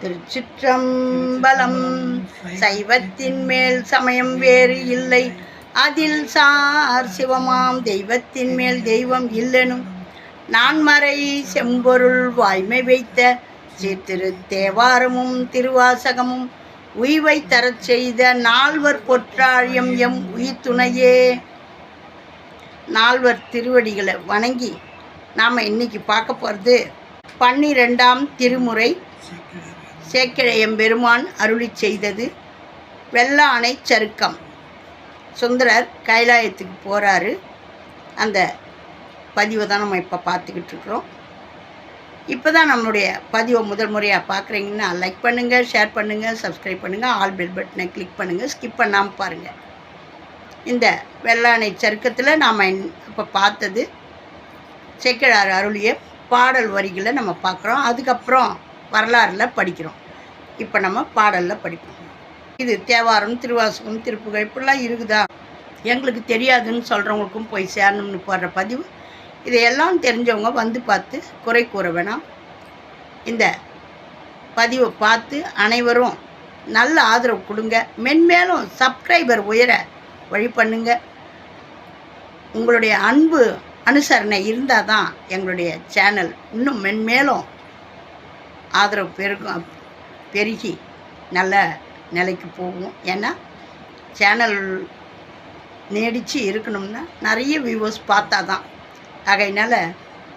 திருச்சிற்றம்பலம். சைவத்தின் மேல் சமயம் வேறு இல்லை, அதில் சார் சிவமாம் தெய்வத்தின் மேல் தெய்வம் இல்லெனும் நான்மறை செம்பொருள் வாய்மை வைத்த சீர்திரு தேவாரமும் திருவாசகமும் உய்வை தரச் செய்த நால்வர் பொற்றாழியம் எம் உயிர்த்துணையே. நால்வர் திருவடிகளை வணங்கி நாம் இன்னைக்கு பார்க்க போகிறது 12ஆம் திருமுறை. சேக்கிழாயம்பெருமான் அருளி செய்தது வெள்ளானை சருக்கம். சுந்தரர் கைலாயத்துக்கு போகிறாரு. அந்த பதிவை தான் நம்ம இப்போ பார்த்துக்கிட்டு இருக்கிறோம். இப்போ தான் நம்மளுடைய பதிவை முதல் முறையாக பார்க்குறீங்கன்னா லைக் பண்ணுங்கள், ஷேர் பண்ணுங்கள், சப்ஸ்கிரைப் பண்ணுங்கள், ஆல் பெல் பட்டனை கிளிக் பண்ணுங்கள், ஸ்கிப் பண்ணாமல் பாருங்கள். இந்த வெள்ளானை சருக்கத்தில் நாம் இப்போ பார்த்தது சேக்கிழார் அருளிய பாடல் வரிகளை நம்ம பார்க்குறோம். அதுக்கப்புறம் வரலாறில் படிக்கிறோம். இப்போ நம்ம பாடலில் படிப்போம். இது தேவாரம், திருவாசகம், திருப்புகழ் இப்படிலாம் இருக்குதா, எங்களுக்கு தெரியாதுன்னு சொல்கிறவங்களுக்கும் போய் சேரணும்னு போடுற பதிவு. இதையெல்லாம் தெரிஞ்சவங்க வந்து பார்த்து குறை கூற வேணாம். இந்த பதிவை பார்த்து அனைவரும் நல்ல ஆதரவு கொடுங்க. மென்மேலும் சப்ஸ்கிரைபர் உயர வழி பண்ணுங்க. உங்களுடைய அன்பு அனுசரணை இருந்தால் தான் எங்களுடைய சேனல் இன்னும் மென்மேலும் ஆதரவு பெருகி நல்ல நிலைக்கு போகும். ஏன்னா சேனல் நீடித்து இருக்கணும்னா நிறைய வியூவர்ஸ் பார்த்தா தான். ஆகையினால்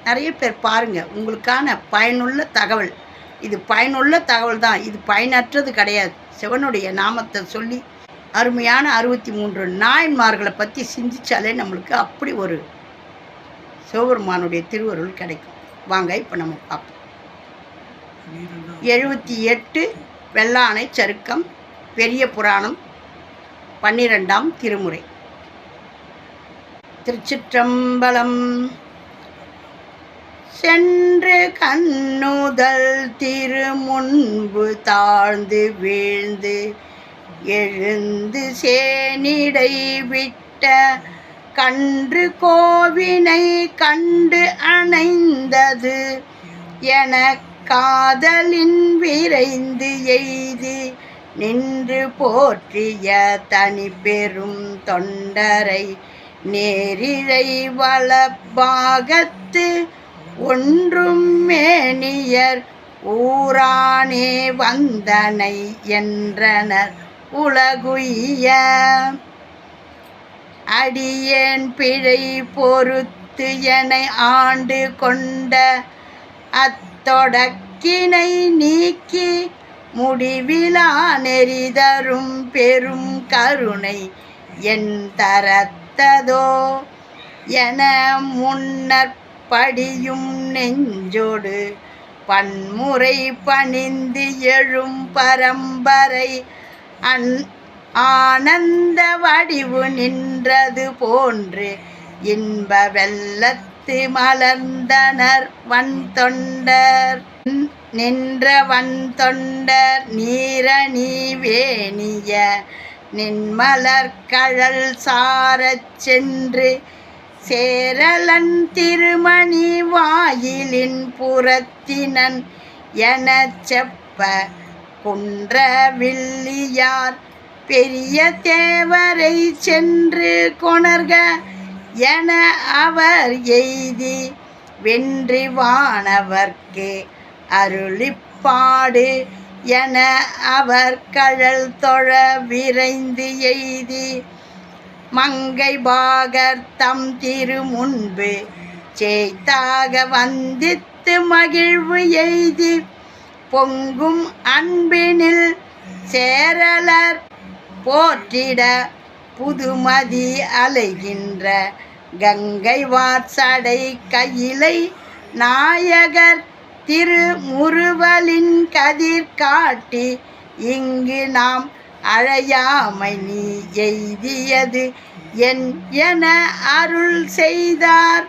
நிறைய பேர் பாருங்கள். உங்களுக்கான பயனுள்ள தகவல் இது. பயனுள்ள தகவல் தான் இது, பயனற்றது கிடையாது. சிவனுடைய நாமத்தை சொல்லி அருமையான 63 நாயன்மார்களை பற்றி சிந்திச்சாலே நம்மளுக்கு அப்படி ஒரு சிவபெருமானுடைய திருவருள் கிடைக்கும். வாங்க இப்போ நம்ம பார்ப்போம். 78 வெள்ளானை சருக்கம், பெரிய புராணம், 12ஆம் திருமுறை. திருச்சிற்றம்பலம். சென்று கண்ணுதல் திருமுன்பு தாழ்ந்து வீழ்ந்து எழுந்து சேனிடை விட்ட கன்று கோவினை கண்டு அணைந்தது என காதலின் விரைந்து எய்தி நின்று போற்றிய தனி பெரும் தொண்டரை நேரிழை வளபாகத்து ஒன்றும் மேனியர் ஊரானே வந்தனை என்றனர் உலகுய்ய. அடியேன் பிழை பொறுத்து என ஆண்டு கொண்ட அத்தொடக்கினை நீக்கி முடிவிலா நெறிதரும் பெரும் கருணை என் தரத்ததோ என முன்னர் படியும் நெஞ்சோடு பன்முறை பணிந்து எழும் பரம்பரை ஆனந்த வடிவு நின்றது போன்று இன்ப வெள்ளத்து மலர்ந்தனர் வன்தொண்டர். நின்ற வன்தொண்டர் நீரணி வேணிய நின்மலர் கழல் சாரச் சென்று சேரலன் திருமணி வாயிலின் புறத்தினன் எனச் செப்ப குன்ற வில்லியார் பெரிய தேவரை சென்று கொணர்க என அவர் எய்தி வென்றி வானவர்க்கு அருளிப்பாடு என அவர் கழல் தொழ விரைந்து எய்தி மங்கை பாகர் தம் திரு முன்பு சேத்தாக வந்தித்து மகிழ்வு எய்தி பொங்கும் அன்பினில் சேரலர் போற்றிட புதுமதி அலைகின்ற கங்கை வார்சடை கையிலை நாயகர் திருமுறுவலின் கதிர் காட்டி இங்கு நாம் அழையாமை நீ எய்தியது என அருள் செய்தார்.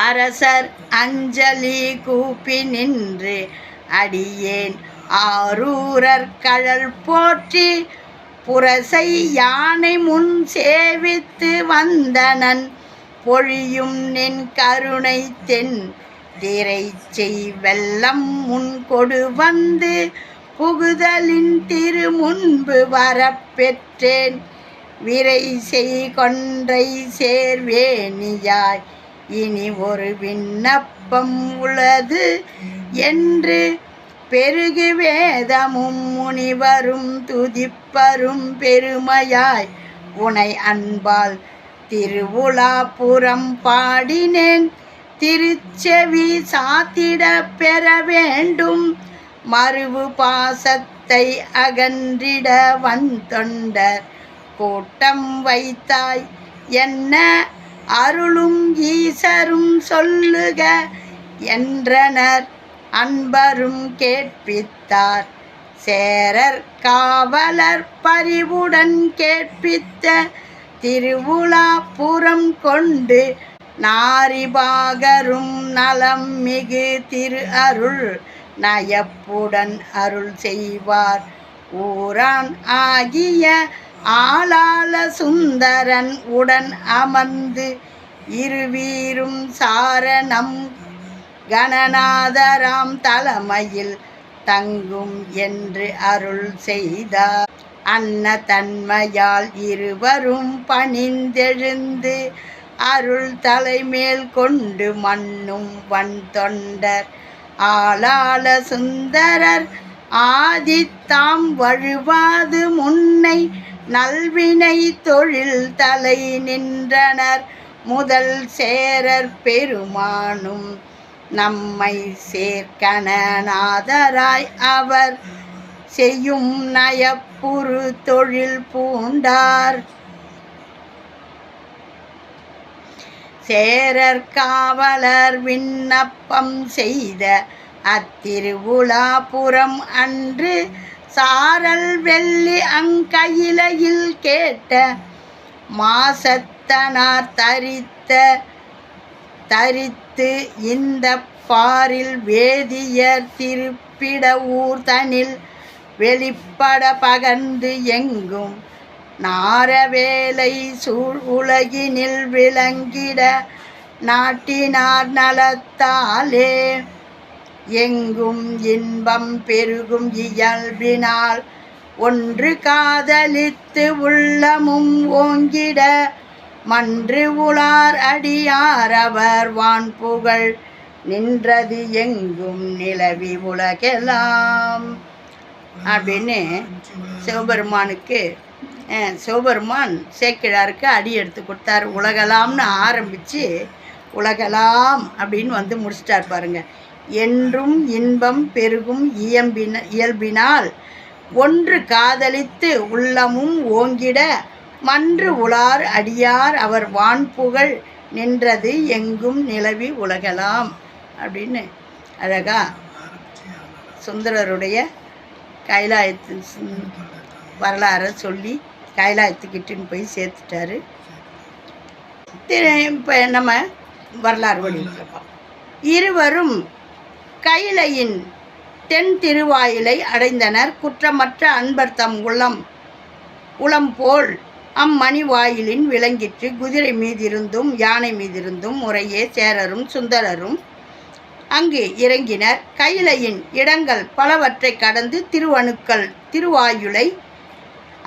அரசர் அஞ்சலி கூப்பி நின்று அடியேன் ஆரூரர் கழல் போற்றி புரசை யானை முன் சேவித்து வந்தனன் பொழியும் நின் கருணை தென் திரைச்சை வெள்ளம் முன்கொடு வந்து புகுதலின் திரு முன்பு வரப்பெற்றேன். விரை செய் கொன்றை சேர்வேணியாய் இனி ஒரு விண்ணப்பம் உளது என்று பெருகு வேதமும் முனிவரும் துதிப்பரும் பெருமையாய் உனை அன்பால் திருவுலாபுரம் பாடினேன். திருச்செவி சாத்திட பெற வேண்டும் மறுவு பாசத்தை அகன்றிட வந்தொண்டர் கூட்டம் வைத்தாய் என்ன அருளும் ஈசரும் சொல்லுக என்றனர் அன்பரும் கேட்பித்தார். சேரர் காவலர் பரிவுடன் கேட்பித்த திருவுலாபுரம் கொண்டு நாரிபாகரும் நலம் மிகு திரு அருள் நயப்புடன் அருள் செய்வார். ஊரான் ஆகிய ஆளாள சுந்தரன் உடன் அமர்ந்து இருவீரும் சாரணம் கணநாதராம் தலைமையில் தங்கும் என்று அருள் செய்தார். அன்ன தன்மையால் இருவரும் பணிந்தெழுந்து அருள் தலைமேல் கொண்டு மண்ணும் வன் தொண்டர் ஆளாள சுந்தரர் ஆதித்தாம் வழுவாது முன்னை நல்வினை தொழில் தலை நின்றனர். முதல் சேரர் பெருமானும் நம்மை சேர்க்கணநாதராய் அவர் செய்யும் நயப்புறு தொழில் பூண்டார். சேரர் காவலர் விண்ணப்பம் செய்த அத்திருவுலாபுரம் அன்று சாரல் வெள்ளி அங்கையிலையில் கேட்ட மாசத்தனார் தரித்து இந்த பாரில் வேதியர் திருப்பிட ஊர் தனில் வெளிப்பட பகர்ந்து எங்கும் நாரவேலை சூழ் உலகினில் விளங்கிட நாட்டினார் நலத்தாலே எங்கும் இன்பம் பெருகும் இயல்பினால் ஒன்று காதலித்து உள்ளமும் ஓங்கிட மன்று உளார் அடியார் அவர் வான்புகழ் நின்றது எங்கும் நிலவி உலகெல்லாம் அப்படின்னு சிவபெருமான் சேக்கிழாருக்கு அடி எடுத்து கொடுத்தார். உலகலாம்னு ஆரம்பித்து உலகலாம் அப்படின்னு வந்து முடிச்சிட்டார் பாருங்க. என்றும் இன்பம் பெருகும் இயல்பினால் ஒன்று காதலித்து உள்ளமும் ஓங்கிட மன்று உளார் அடியார் அவர் வான்புகழ் நின்றது எங்கும் நிலவி உலகலாம் அப்படின்னு அழகா சுந்தரருடைய கைலாயத்து வரலாறை சொல்லி கைலாயத்துக்கிட்டுன்னு போய் சேர்த்துட்டாரு. இப்போ நம்ம வரலாறு வழியிருப்போம். இருவரும் கைலையின் தென் திருவாயிலை அடைந்தனர். குற்றமற்ற அன்பர் தம் உளம் போல் அம்மணி வாயிலின் விளங்கிற்று. குதிரை மீதிருந்தும் யானை மீதிருந்தும் முறையே சேரரும் சுந்தரரும் அங்கு இறங்கினர். கைலையின் இடங்கள் பலவற்றை கடந்து திருவாயுலை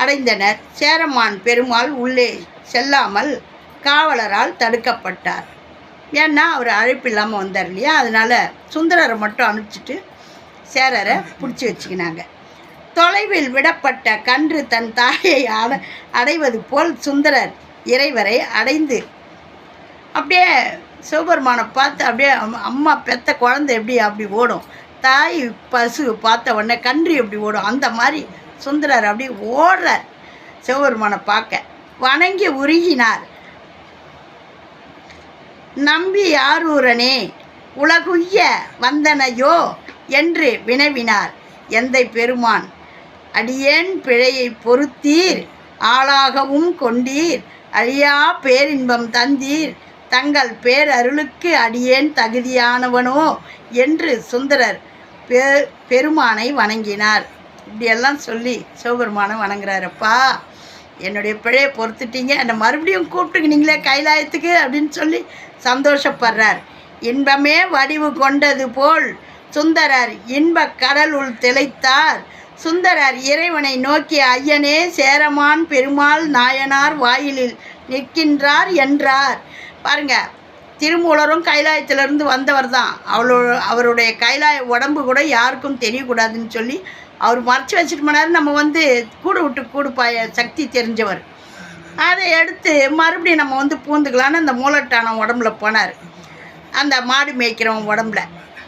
அடைந்தனர். சேரமான் பெருமாள் உள்ளே செல்லாமல் காவலரால் தடுக்கப்பட்டார். ஏன்னா அவர் அழைப்பு இல்லாமல் வந்தார் இல்லையா, அதனால் சுந்தரரை மட்டும் அனுப்பிச்சிட்டு சேரரை பிடிச்சி வச்சுக்கினாங்க. தொலைவில் விடப்பட்ட கன்று தன் தாயை அடைவது போல் சுந்தரர் இறைவரை அடைந்து அப்படியே சிவபெருமானை பார்த்து அப்படியே அம்மா பெத்த குழந்தை அப்படி ஓடும், தாய் பசு பார்த்த உடனே கன்று எப்படி ஓடும், அந்த மாதிரி சுந்தரர் அப்படி ஓடுறார் சிவபெருமானை பார்க்க. வணங்கி உருகினார். நம்பி யாரூரனே உலகுய்ய வந்தனையோ என்று வினவினார். எந்தை பெருமான், அடியேன் பிழையை பொறுத்தீர், ஆளாகவும் கொண்டீர், அழியா பேரின்பம் தந்தீர், தங்கள் பேரருளுக்கு அடியேன் தகுதியானவனோ என்று சுந்தரர் பெருமானை வணங்கினார். இப்படியெல்லாம் சொல்லி சிவபெருமானை வணங்குறாரப்பா, என்னுடைய பிழையை பொறுத்துட்டீங்க, என்னை மறுபடியும் கூப்பிட்டுக்கினீங்களே கைலாயத்துக்கு அப்படின்னு சொல்லி சந்தோஷப்படுறார். இன்பமே வடிவு கொண்டது போல் சுந்தரர் இன்பக் கடலுள் திளைத்தார். சுந்தரர் இறைவனை நோக்கி ஐயனே சேரமான் பெருமாள் நாயனார் வாயிலில் நிற்கின்றார் என்றார். பாருங்க, திருமூலரும் கைலாயத்திலிருந்து வந்தவர் தான். அவருடைய கைலாய உடம்பு கூட யாருக்கும் தெரியக்கூடாதுன்னு சொல்லி அவர் மறைச்சி வச்சுட்டு போனார். நம்ம கூடு விட்டு கூடு பாய சக்தி தெரிஞ்சவர். அதை எடுத்து மறுபடியும் நம்ம பூந்துக்கலான்னு அந்த மூலட்டான உடம்புல போனார், அந்த மாடு மேய்க்கிறவன் உடம்புல.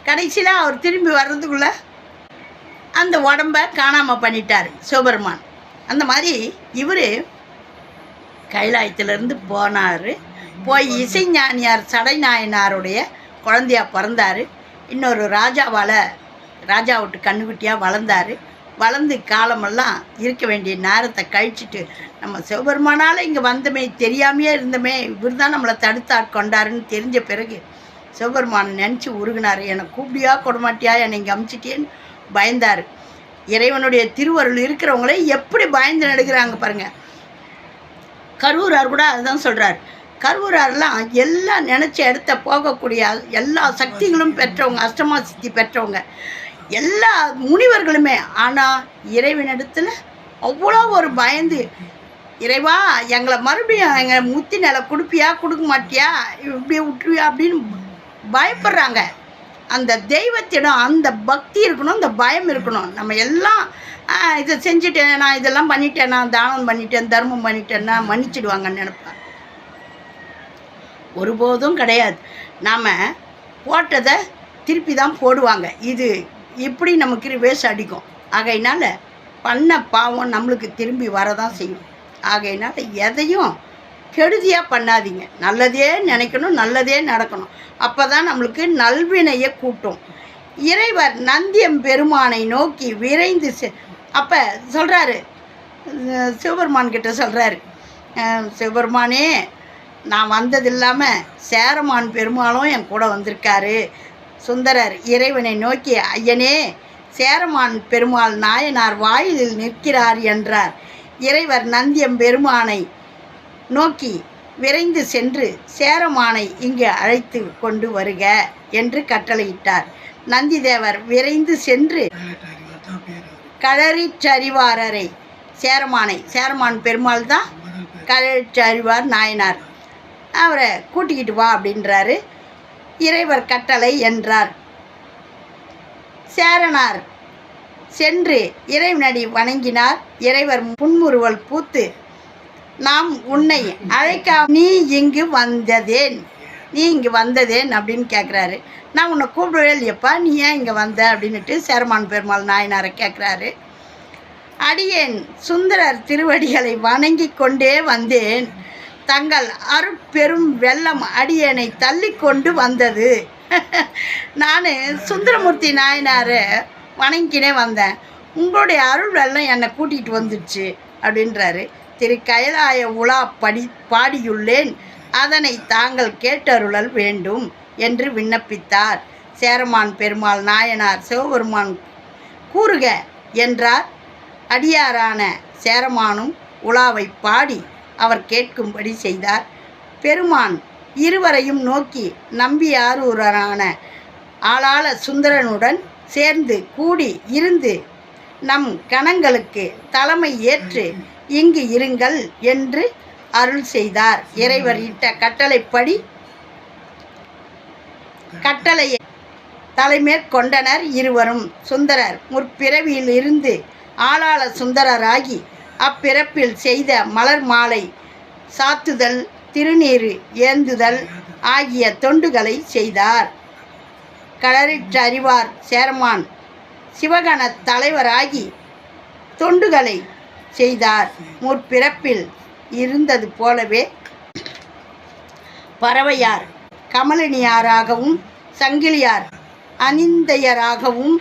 கடைசியில் அவர் திரும்பி வர்றதுக்குள்ளே அந்த உடம்பை காணாமல் பண்ணிட்டார் சிவபெருமான். அந்த மாதிரி இவர் கைலாயத்திலிருந்து போனார். போய் இசைஞானியார் சடைநாயனாருடைய குழந்தையாக பிறந்தார். இன்னொரு ராஜா விட்டு கண்ணுக்குட்டியாக வளர்ந்தார். வளர்ந்து காலமெல்லாம் இருக்க வேண்டிய நேரத்தை கழிச்சிட்டு நம்ம சிவபெருமானால் இங்கே வந்தமே தெரியாமையே இருந்தமே, இவர் தான் நம்மளை தடுத்து ஆட்கொண்டாருன்னு தெரிஞ்ச பிறகு சிவபெருமானை நினச்சி உருகினார். என்னை கூப்பிடியா கொடுமாட்டியா, என்னை இங்கே அமுச்சிட்டேன்னு பயந்தார். இறைவனுடைய திருவருள் இருக்கிறவங்களே எப்படி பயந்து நடுக்கிறாங்க பாருங்கள். கருவூரார் கூட அதுதான் சொல்கிறார். கருவூராரெலாம் எல்லாம் நினச்ச இடத்த போகக்கூடிய எல்லா சக்திகளும் பெற்றவங்க, அஷ்டமா சித்தி பெற்றவங்க எல்லா முனிவர்களுமே. ஆனால் இறைவனிடத்தில் அவ்வளோ ஒரு பயந்து, இறைவா எங்களை மறுபடியும் எங்கள் முத்தி நிலை கொடுப்பியா கொடுக்க மாட்டியா, இப்படி விட்டுருவியா அப்படின்னு பயப்படுறாங்க. அந்த தெய்வத்திடம் அந்த பக்தி இருக்கணும், அந்த பயம் இருக்கணும். நம்ம எல்லாம் இதை செஞ்சுட்டேன், நான் இதெல்லாம் பண்ணிட்டேன், நான் தானம் பண்ணிட்டேன், தர்மம் பண்ணிட்டேன்னா மன்னிச்சிடுவாங்கன்னு நினைப்பேன். ஒருபோதும் கிடையாது. நாம் போட்டதை திருப்பி தான் போடுவாங்க. இது இப்படி நமக்கு ரிவேர்ஸ் அடிக்கும். ஆகையினால பண்ண பாவம் நம்மளுக்கு திரும்பி வரதான் செய்யும். ஆகையினால எதையும் கெடுதியாக பண்ணாதீங்க. நல்லதே நினைக்கணும், நல்லதே நடக்கணும். அப்போ தான் நம்மளுக்கு நல்வினையை கூட்டும். இறைவர் நந்தியம் பெருமானை நோக்கி விரைந்து அப்போ சொல்கிறாரு, சிவபெருமான் கிட்ட சொல்கிறாரு, சிவபெருமானே நான் வந்தது இல்லாமல் சேரமான் பெருமாளும் என் கூட வந்திருக்காரு. சுந்தரர் இறைவனை நோக்கி ஐயனே சேரமான் பெருமாள் நாயனார் வாயிலில் நிற்கிறார் என்றார். இறைவர் நந்தியம் பெருமானை நோக்கி விரைந்து சென்று சேரமானை இங்கு அழைத்து கொண்டு வருக என்று கட்டளையிட்டார். நந்திதேவர் விரைந்து சென்று களரிச்சறிவாரரை சேரமான் பெருமாள் தான் களரிச்சறிவார் நாயனார், அவரை கூட்டிக்கிட்டு வா அப்படின்றாரு. இறைவர் கட்டளை என்றார். சேரனார் சென்று இறைவனடி வணங்கினார். இறைவர் புன்முறுவல் பூத்து நாம் உன்னை அழைக்கா நீ இங்கு வந்ததேன் அப்படின்னு கேட்குறாரு. நான் உன்னை கூப்பிடவே இல்லையப்பா, நீ ஏன் இங்கே வந்த அப்படின்ட்டு சேரமான் பெருமாள் நாயனாரை கேட்குறாரு. அடியேன் சுந்தரர் திருவடிகளை வணங்கி கொண்டே வந்தேன், தங்கள் அருட்பெரும் வெள்ளம் அடியேனை தள்ளி கொண்டு வந்தது. நான் சுந்தரமூர்த்தி நாயனாரை வணங்கினே வந்தேன், உங்களுடைய அருள் வெள்ளம் என்னை கூட்டிகிட்டு வந்துடுச்சு அப்படின்றாரு. திரு கைலாய உலா பாடியுள்ளேன், அதனை தாங்கள் கேட்டருளல் வேண்டும் என்று விண்ணப்பித்தார். சேரமான் பெருமாள் நாயனார் சிவபெருமான் கூறுக என்றார். அடியாரான சேரமானும் உலாவை பாடி அவர் கேட்கும்படி செய்தார். பெருமான் இருவரையும் நோக்கி நம்பியாரூரான ஆளாள சுந்தரனுடன் சேர்ந்து கூடி இருந்து நம் கணங்களுக்கு தலைமை ஏற்று இங்கு இருங்கள் என்று அருள் செய்தார். இறைவர் இட்ட கட்டளையை தலைமேற்கொண்டனர் இருவரும். சுந்தரர் முற்பிறவியில் இருந்து ஆளாள சுந்தரராகி அப்பிறப்பில் செய்த மலர் மாலை சாத்துதல், திருநீறு ஏந்துதல் ஆகிய தொண்டுகளை செய்தார். களரிற்றறிவார் சேரமான் சிவகண தலைவராகி தொண்டுகளை செய்தார். முற்பிறப்பில் இருந்தது போலவே பறவையார் கமலினியாராகவும் சங்கிலியார் அனிந்தையராகவும்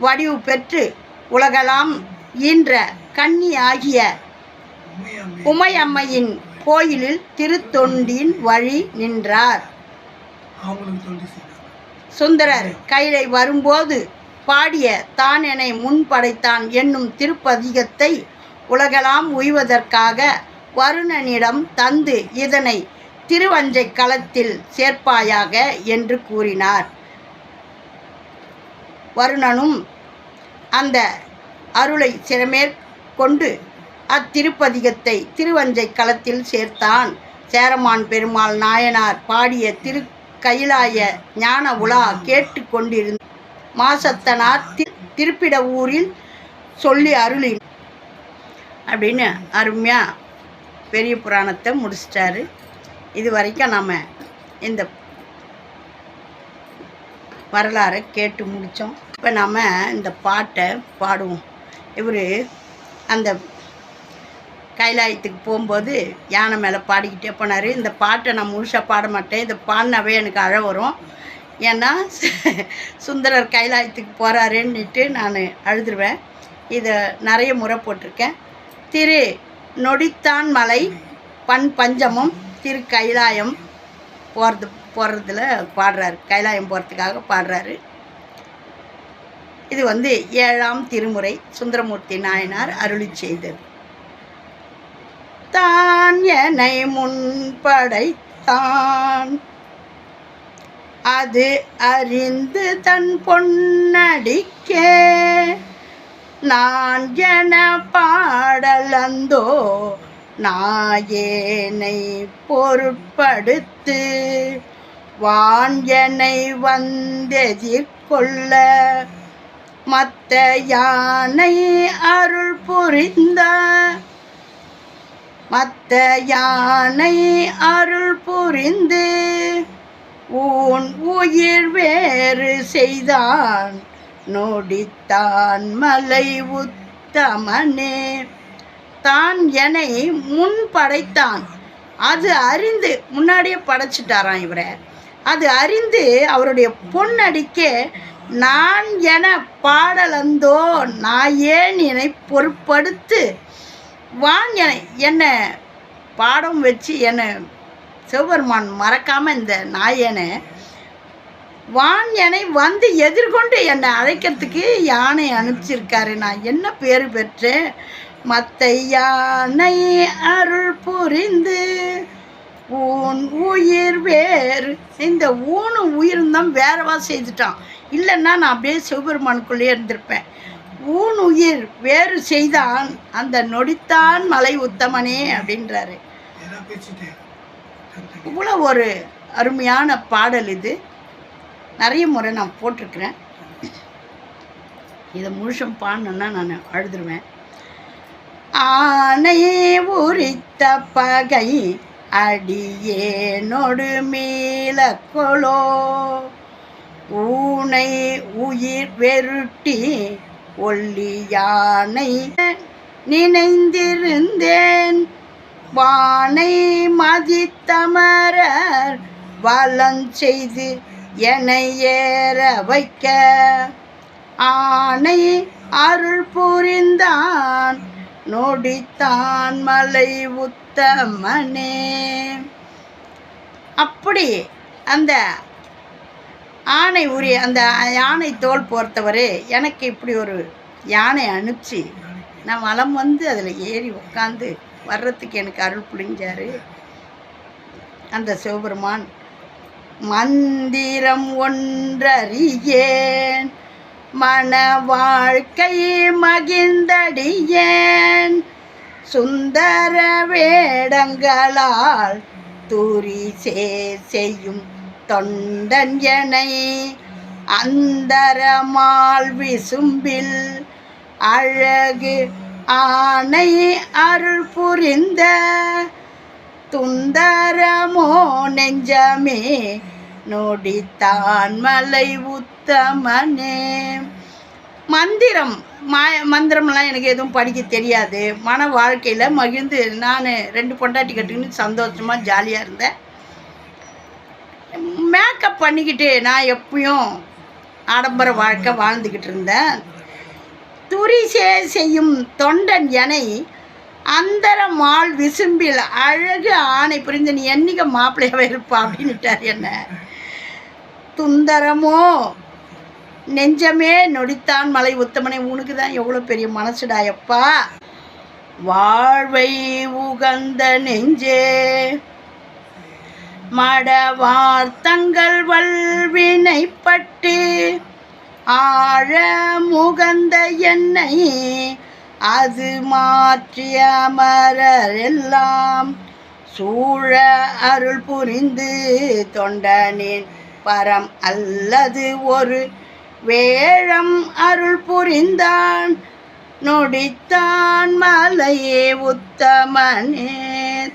வடிவு பெற்று உலகலாம் ஈன்ற கன்னி ஆகிய உமையம்மையின் கோயிலில் திருத்தொண்டின் வழி நின்றார். சுந்தரர் கைலை வரும்போது பாடிய தானெனை முன்படைத்தான் என்னும் திருப்பதிகத்தை உலகலாம் உய்வதற்காக வருணனிடம் தந்து இதனை திருவஞ்சை களத்தில் சேர்ப்பாயாக என்று கூறினார். வருணனும் அந்த அருளை சிறமேற்கொண்டு அத்திருப்பதிகத்தை திருவஞ்சை களத்தில் சேர்த்தான். சேரமான் பெருமாள் நாயனார் பாடிய கைலாய ஞான உலா கேட்டு கொண்டிருந்த மாசத்தனார் திருப்பிட ஊரில் சொல்லி அருளி அப்படின்னு அருமையாக பெரிய புராணத்தை முடிச்சிட்டாரு. இது வரைக்கும் நம்ம இந்த வரலாறை கேட்டு முடித்தோம். இப்போ நம்ம இந்த பாட்டை பாடுவோம். இவர் அந்த கைலாயத்துக்கு போகும்போது யானை மேலே பாடிக்கிட்டே போனார். இந்த பாட்டை நான் முழுசாக பாட மாட்டேன். இதை பாடினாவே எனக்கு அழ வரும். ஏன்னா சுந்தரர் கைலாயத்துக்கு போகிறாருன்னுட்டு நான் அழுதுருவேன். இதை நிறைய முறை போட்டிருக்கேன். திரு நொடித்தான் மலை பஞ்சமம் திரு கைலாயம் போகிறதுல பாடுறாரு. கைலாயம் போகிறதுக்காக பாடுறாரு. இது 7ஆம் திருமுறை சுந்தரமூர்த்தி நாயனார் அருளி செய்தது. தான் என்னை முன்படைத்தான் அது அறிந்து தன் பொன்னடிக்கே நான் என பாடலந்தோ நாயேனை பொருட்படுத்து வாஞ்சனை வந்தெதிர்கொள்ள மத்த யானை அருள் புரிந்த மத்த யானை அருள் புரிந்து ஊன் உயிர் வேறு செய்தான் நொடித்தான் மலை உத்தமனே. தான் என்னை முன் படைத்தான். அது அறிந்து முன்னாடியே படைச்சிட்டாராம் இவரை. அது அறிந்து அவருடைய பொன்னடிக்கே நான் என பாடலந்தோ நாயேன் என்னை பொருட்படுத்து வான் என்னை பாடம் வச்சு என்னை சிவபெருமான் மறக்காமல் இந்த நாயனை வான் என்னை எதிர்கொண்டு என்னை அழைக்கிறதுக்கு யானை அனுப்பிச்சிருக்காரு. நான் என்ன பேர் பெற்றேன்? மத்த யானை அருள் புரிந்து ஊன் உயிர் வேறு. இந்த ஊனும் உயிரும் தான் வேறவா செய்துட்டான். இல்லைன்னா நான் அப்படியே சிவபெருமானுக்குள்ளேயே இருந்திருப்பேன். ஊன் உயிர் வேறு செய்தான் அந்த நொடித்தான் மலை உத்தமனே அப்படின்றாரு. இவ்வளோ ஒரு அருமையான பாடல். இது நிறைய முறை நான் போட்டிருக்கிறேன். இதை முழுசும் பாடணுன்னா நான் அழுதுருவேன். ஆனை உரித்த பகை அடியேனொடு மீள கொலோ ஊனை உயிர் வெருட்டி ஒல்லி யானை நினைந்திருந்தேன் வானை மதித்தமரர் வலஞ்செய்து என்னை ஏற வைக்க ஆனை அருள் புரிந்தான் நொடித்தான் மலை உத்தமனே. அப்படி அந்த ஆனை உரிய அந்த யானை தோல் போர்த்தவர் எனக்கு இப்படி ஒரு யானை அனுப்பிச்சு நான் வலம் அதில் ஏறி உட்காந்து வர்றதுக்கு எனக்கு அருள் புரிஞ்சார் அந்த சிவபெருமான். மந்திரம் ஒன்றறியேன் மன வாழ்க்கை மகிழ்ந்தடியேன் சுந்தர வேடங்களால் துரிசே செய்யும் தொண்டன் எனை அந்தரமால் விசும்பில் அழகு ஆனை அருள் புரிந்த துந்தரமோ நெஞ்சமே நொடித்தான் மலை உத்தமனே. மந்திரம்லாம் எனக்கு எதுவும் படிக்க தெரியாது. மன வாழ்க்கையில் மகிழ்ந்து நான் 2 பொண்டாட்டி கட்டுக்கின்னு சந்தோஷமாக ஜாலியாக இருந்தேன். மேக்கப் பண்ணிக்கிட்டு நான் எப்பயும் ஆடம்பர வாழ்க்கை வாழ்ந்துக்கிட்டு இருந்தேன். துரிசே செய்யும் தொண்டன் எனை அந்தரமால் விசும்பில் அழகு ஆணை புரிந்து நீ என்னைக்கு மாப்பிள்ளையாவே இருப்பா அப்படின்னுட்டார் என்ன. துந்தரமோ நெஞ்சமே நொடித்தான் மலை உத்தமனை. உனக்கு தான் எவ்வளோ பெரிய மனசுடாயப்பா. வாழ்வை உகந்த நெஞ்சே மடவார் தங்கள் வல்வினைப்பட்டு ஆழ முகந்த என்னை அது மாற்றிய அமரர் எல்லாம் சூழ அருள் புரிந்து தொண்டனின் பரம் அல்லது ஒரு வேழம் அருள் புரிந்தான் நொடித்தான் மலையே உத்தமனே.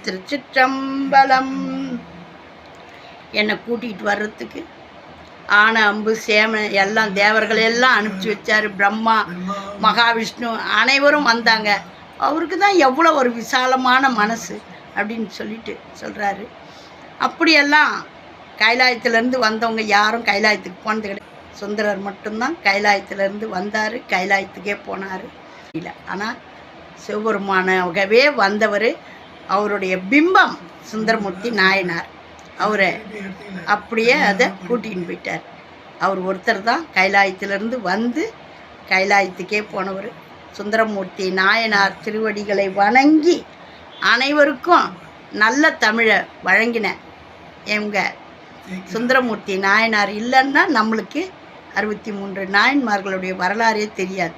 திருச்சிற்றம்பலம். என்னை கூட்டிகிட்டு வர்றதுக்கு ஆன அம்பு சேம எல்லாம் தேவர்கள் எல்லாம் அனுப்பிச்சி வச்சார். பிரம்மா மகாவிஷ்ணு அனைவரும் வந்தாங்க. அவருக்கு தான் எவ்வளோ ஒரு விசாலமான மனசு அப்படின்னு சொல்லிட்டு சொல்கிறாரு. அப்படியெல்லாம் கைலாயத்திலேருந்து வந்தவங்க யாரும் கைலாயத்துக்கு போனது கிடையாது. சுந்தரர் மட்டும்தான் கைலாயத்திலேருந்து வந்தார், கைலாயத்துக்கே போனார். இல்லை, ஆனால் சிவபெருமானாகவே வந்தவர். அவருடைய பிம்பம் சுந்தரமூர்த்தி நாயனார். அவரை அப்படியே அதை கூட்டின்னு போயிட்டார். அவர் ஒருத்தர் தான் கைலாயத்திலிருந்து வந்து கைலாயத்துக்கே போனவர். சுந்தரமூர்த்தி நாயனார் திருவடிகளை வணங்கி அனைவருக்கும் நல்ல தமிழை வழங்கின எங்கள் சுந்தரமூர்த்தி நாயனார் இல்லைன்னா நம்மளுக்கு 63 நாயன்மார்களுடைய வரலாறே தெரியாது.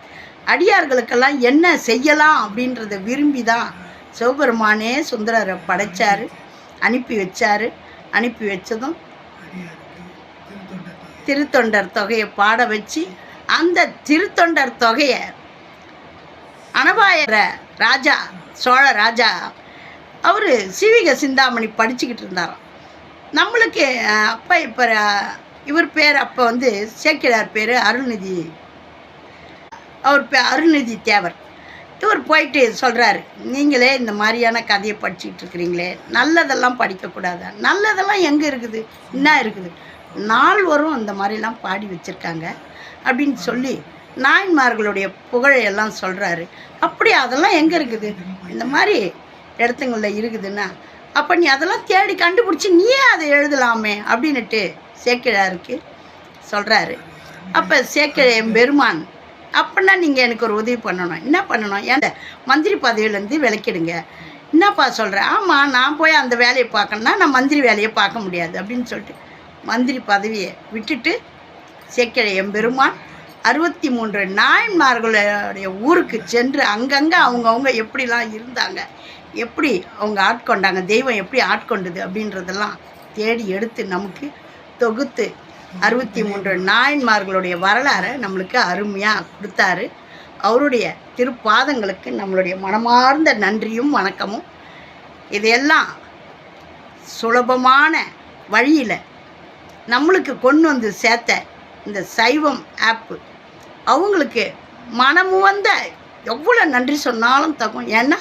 அடியார்களுக்கெல்லாம் என்ன செய்யலாம் அப்படின்றத விரும்பி தான் சிவபெருமானே சுந்தரரை படைச்சார், அனுப்பி வச்சார். அனுப்பி வச்சதும் திருத்தொண்டர் தொகையை பாட வச்சு அந்த திருத்தொண்டர் தொகையை அனபாயர ராஜா, சோழ ராஜா, அவர் சிவிக சிந்தாமணி படிச்சுக்கிட்டு இருந்தாராம். நம்மளுக்கு அப்போ இப்போ இவர் பேர் அப்போ வந்து சேக்கிழார் பேர் அருள்நிதி. அவர் அருள்நிதி தேவர். இவர் போயிட்டு சொல்கிறாரு, நீங்களே இந்த மாதிரியான கதையை படிச்சுக்கிட்டு இருக்கிறீங்களே, நல்லதெல்லாம் படிக்கக்கூடாதா? நல்லதெல்லாம் எங்கே இருக்குது, என்ன இருக்குது? நால்வரும் அந்த மாதிரிலாம் பாடி வச்சுருக்காங்க அப்படின்னு சொல்லி நாயன்மார்களுடைய புகழையெல்லாம் சொல்கிறாரு. அப்படி அதெல்லாம் எங்கே இருக்குது? இந்த மாதிரி இடத்துங்களில் இருக்குதுன்னா அப்போ நீ அதெல்லாம் தேடி கண்டுபிடிச்சி நீயே அதை எழுதலாமே அப்படின்னுட்டு சேக்கிழாருக்கு சொல்கிறாரு. அப்போ சேக்கிழம் பெருமான், அப்படின்னா நீங்கள் எனக்கு ஒரு உதவி பண்ணணும். என்ன பண்ணணும்? ஏன் மந்திரி பதவியிலேருந்து விலக்கிடுங்க. என்னப்பா சொல்கிறேன்? ஆமாம், நான் போய் அந்த வேலையை பார்க்கணுன்னா நான் மந்திரி வேலையை பார்க்க முடியாது அப்படின்னு சொல்லிட்டு மந்திரி பதவியை விட்டுட்டு சேக்கிழம் பெருமான் 63 நாயன்மார்களுடைய ஊருக்கு சென்று அங்கங்கே அவங்கவுங்க எப்படிலாம் இருந்தாங்க, எப்படி அவங்க ஆட்கொண்டாங்க, தெய்வம் எப்படி ஆட்கொண்டது அப்படின்றதெல்லாம் தேடி எடுத்து நமக்கு தொகுத்து 63 நாயன்மார்களுடைய வரலாறை நம்மளுக்கு அருமையாக கொடுத்தாரு. அவருடைய திருப்பாதங்களுக்கு நம்மளுடைய மனமார்ந்த நன்றியும் வணக்கமும். இதையெல்லாம் சுலபமான வழியில் நம்மளுக்கு கொண்டு வந்து சேர்த்த இந்த சைவம் ஆப்பு அவங்களுக்கு மனமும் வந்த எவ்வளோ நன்றி சொன்னாலும் தகும். ஏன்னா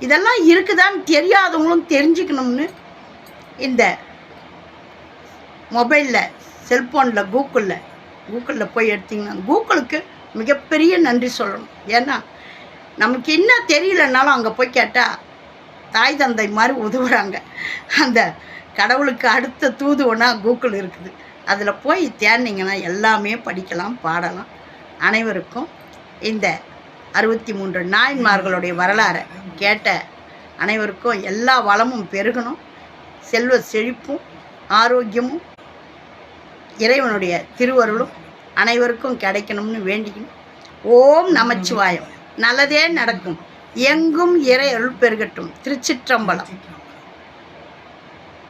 இதெல்லாம் இருக்குதான்னு தெரியாதவங்களும் தெரிஞ்சுக்கணும்னு இந்த மொபைலில், செல்ஃபோனில், கூகுளில் போய் எடுத்திங்கன்னா கூகுளுக்கு மிகப்பெரிய நன்றி சொல்லணும். ஏன்னா நமக்கு என்ன தெரியலனாலும் அங்கே போய் கேட்டால் தாய் தந்தை மாதிரி உதவுறாங்க. அந்த கடவுளுக்கு அடுத்த தூதுவனா கூகுள் இருக்குது. அதில் போய் தேர்னிங்கன்னா எல்லாமே படிக்கலாம், பாடலாம். அனைவருக்கும் இந்த 63 நாயன்மார்களுடைய வரலாறை கேட்ட அனைவருக்கும் எல்லா வளமும் பெருகணும், செல்வ செழிப்பும் ஆரோக்கியமும் இறைவனுடைய திருவருளும் அனைவருக்கும் கிடைக்கணும்னு வேண்டிக்கணும். ஓம் நமச்சிவாயம். நல்லதே நடக்கும். எங்கும் இறை அருள் பெருகட்டும். திருச்சிற்றம்பலம்.